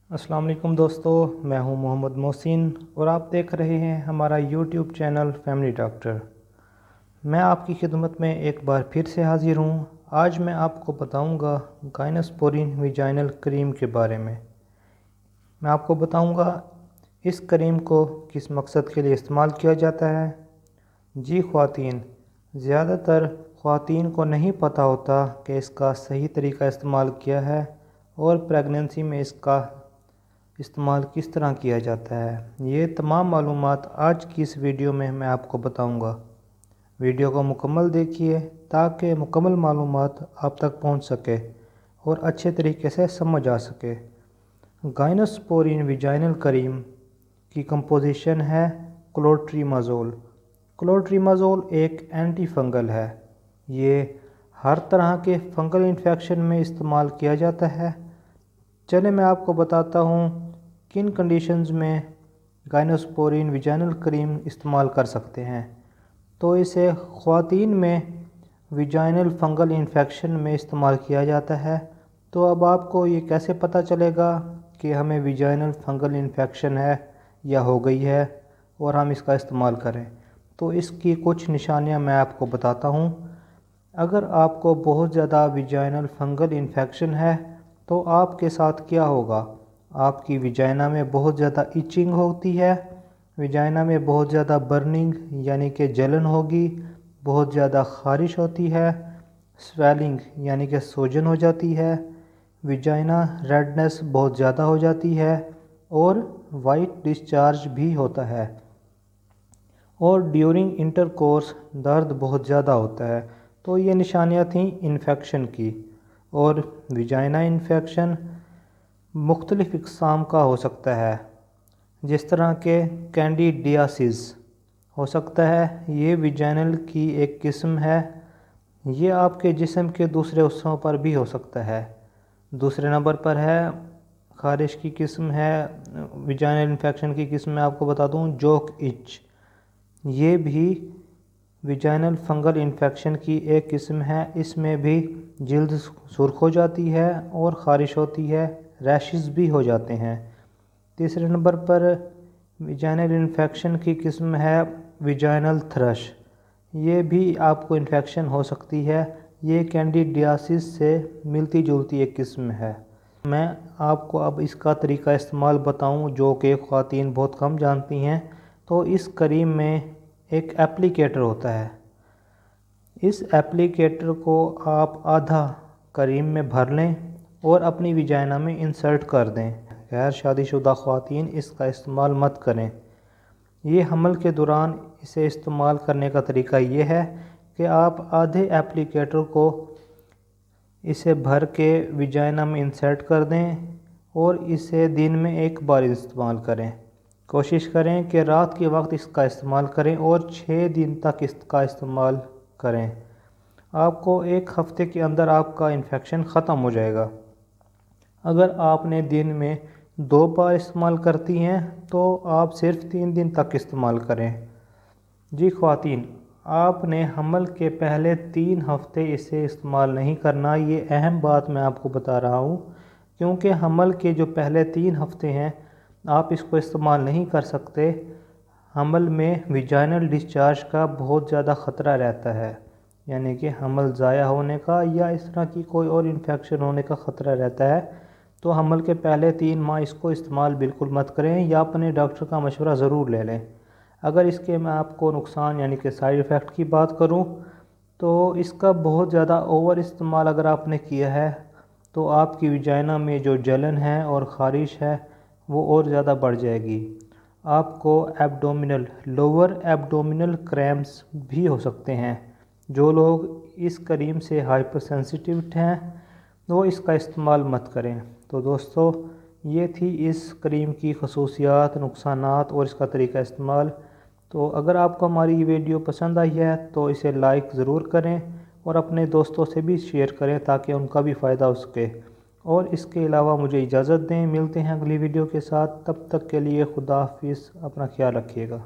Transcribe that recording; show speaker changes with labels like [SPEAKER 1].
[SPEAKER 1] السلام علیکم دوستو، میں ہوں محمد محسن اور آپ دیکھ رہے ہیں ہمارا یوٹیوب چینل فیملی ڈاکٹر۔ میں آپ کی خدمت میں ایک بار پھر سے حاضر ہوں۔ آج میں آپ کو بتاؤں گا گائنوسپورین ویجائنل کریم کے بارے میں۔ میں آپ کو بتاؤں گا اس کریم کو کس مقصد کے لیے استعمال کیا جاتا ہے۔ جی خواتین، زیادہ تر خواتین کو نہیں پتہ ہوتا کہ اس کا صحیح طریقہ استعمال کیا ہے اور پریگننسی میں اس کا استعمال کس طرح کیا جاتا ہے۔ یہ تمام معلومات آج کی اس ویڈیو میں آپ کو بتاؤں گا۔ ویڈیو کو مکمل دیکھیے تاکہ مکمل معلومات آپ تک پہنچ سکے اور اچھے طریقے سے سمجھ آ سکے۔ گائنوسپورین ویجائنل کریم کی کمپوزیشن ہے کلوٹریمازول۔ کلوٹریمازول ایک اینٹی فنگل ہے۔ یہ ہر طرح کے فنگل انفیکشن میں استعمال کیا جاتا ہے۔ چلیں میں آپ کو بتاتا ہوں کن کنڈیشنز میں گائنوسپورین ویجائنل کریم استعمال کر سکتے ہیں۔ تو اسے خواتین میں ویجائنل فنگل انفیکشن میں استعمال کیا جاتا ہے۔ تو اب آپ کو یہ کیسے پتہ چلے گا کہ ہمیں ویجائنل فنگل انفیکشن ہے یا ہو گئی ہے اور ہم اس کا استعمال کریں؟ تو اس کی کچھ نشانیاں میں آپ کو بتاتا ہوں۔ اگر آپ کو بہت زیادہ ویجائنل فنگل انفیکشن ہے تو آپ کے ساتھ کیا ہوگا؟ آپ کی ویجائنا میں بہت زیادہ ایچنگ ہوتی ہے، ویجائنا میں بہت زیادہ برننگ یعنی کہ جلن ہوگی، بہت زیادہ خارش ہوتی ہے، سویلنگ یعنی کہ سوجن ہو جاتی ہے، ویجائنا ریڈنس بہت زیادہ ہو جاتی ہے اور وائٹ ڈسچارج بھی ہوتا ہے، اور ڈیورنگ انٹرکورس درد بہت زیادہ ہوتا ہے۔ تو یہ نشانیاں تھیں انفیکشن کی۔ اور ویجائنا انفیکشن مختلف اقسام کا ہو سکتا ہے، جس طرح کہ کینڈیڈیاسس ہو سکتا ہے۔ یہ ویجائنل کی ایک قسم ہے۔ یہ آپ کے جسم کے دوسرے حصوں پر بھی ہو سکتا ہے۔ دوسرے نمبر پر ہے خارش کی قسم ہے، ویجائنل انفیکشن کی قسم میں آپ کو بتا دوں جوک ایچ۔ یہ بھی ویجائنل فنگل انفیکشن کی ایک قسم ہے۔ اس میں بھی جلد سرخ ہو جاتی ہے اور خارش ہوتی ہے، ریشز بھی ہو جاتے ہیں۔ تیسرے نمبر پر ویجائنل انفیکشن کی قسم ہے ویجائنل تھرش۔ یہ بھی آپ کو انفیکشن ہو سکتی ہے۔ یہ کینڈیڈیاسس سے ملتی جلتی ایک قسم ہے۔ میں آپ کو اب اس کا طریقہ استعمال بتاؤں جو کہ خواتین بہت کم جانتی ہیں۔ تو اس کریم میں ایک ایپلیکیٹر ہوتا ہے۔ اس ایپلیکیٹر کو آپ آدھا کریم میں بھر لیں اور اپنی ویجائنا میں انسرٹ کر دیں۔ غیر شادی شدہ خواتین اس کا استعمال مت کریں۔ یہ حمل کے دوران اسے استعمال کرنے کا طریقہ یہ ہے کہ آپ آدھے ایپلیکیٹر کو اسے بھر کے ویجائنا میں انسرٹ کر دیں اور اسے دن میں ایک بار استعمال کریں۔ کوشش کریں کہ رات کے وقت اس کا استعمال کریں اور 6 دن تک اس کا استعمال کریں۔ آپ کو ایک ہفتے کے اندر آپ کا انفیکشن ختم ہو جائے گا۔ اگر آپ نے دن میں 2 بار استعمال کرتی ہیں تو آپ صرف 3 دن تک استعمال کریں۔ جی خواتین، آپ نے حمل کے پہلے 3 ہفتے اسے استعمال نہیں کرنا۔ یہ اہم بات میں آپ کو بتا رہا ہوں، کیونکہ حمل کے جو پہلے 3 ہفتے ہیں آپ اس کو استعمال نہیں کر سکتے۔ حمل میں ویجائنل ڈسچارج کا بہت زیادہ خطرہ رہتا ہے، یعنی کہ حمل ضائع ہونے کا یا اس طرح کی کوئی اور انفیکشن ہونے کا خطرہ رہتا ہے۔ تو حمل کے پہلے 3 ماہ اس کو استعمال بالکل مت کریں یا اپنے ڈاکٹر کا مشورہ ضرور لے لیں۔ اگر اس کے میں آپ کو نقصان یعنی کہ سائیڈ ایفیکٹ کی بات کروں تو اس کا بہت زیادہ اوور استعمال اگر آپ نے کیا ہے تو آپ کی ویجائنا میں جو جلن ہے اور خارش ہے وہ اور زیادہ بڑھ جائے گی۔ آپ کو لوور ایبڈومینل کریمپس بھی ہو سکتے ہیں۔ جو لوگ اس کریم سے ہائپر سینسیٹیو ہیں وہ اس کا استعمال مت کریں۔ تو دوستو، یہ تھی اس کریم کی خصوصیات، نقصانات اور اس کا طریقہ استعمال۔ تو اگر آپ کو ہماری یہ ویڈیو پسند آئی ہے تو اسے لائک ضرور کریں اور اپنے دوستوں سے بھی شیئر کریں تاکہ ان کا بھی فائدہ ہو سکے۔ اور اس کے علاوہ مجھے اجازت دیں، ملتے ہیں اگلی ویڈیو کے ساتھ۔ تب تک کے لیے خدا حافظ، اپنا خیال رکھیے گا۔